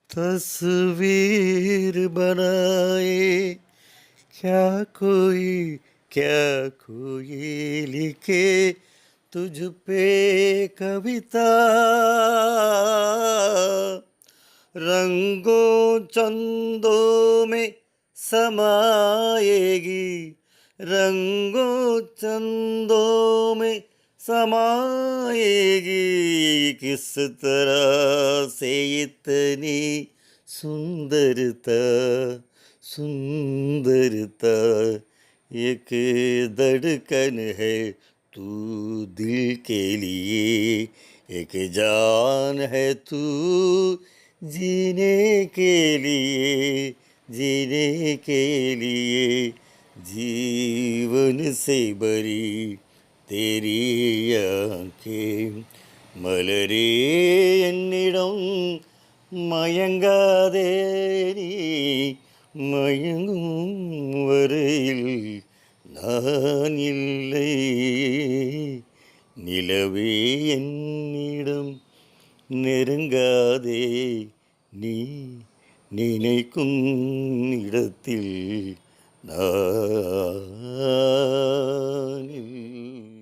तस्वीर बनाए क्या कोई क्या कोई लिखे तुझ पे कविता रंगों चंदों में समाएगी रंगों चंदों में समाएगी किस तरह से इतनी सुंदरता सुंदरता एक धड़कन है तू दिल के लिए एक जान है तू जीने के लिए जीने के लिए जीवन से भरी तेरी आंखें மலரே என்னிடம் மயங்காதே நீ மயங்கும் வரையில் நான் இல்லை நிலவே என்னிடம் நெருங்காதே நீ நினைக்கும் இடத்தில் நான் இல்லை.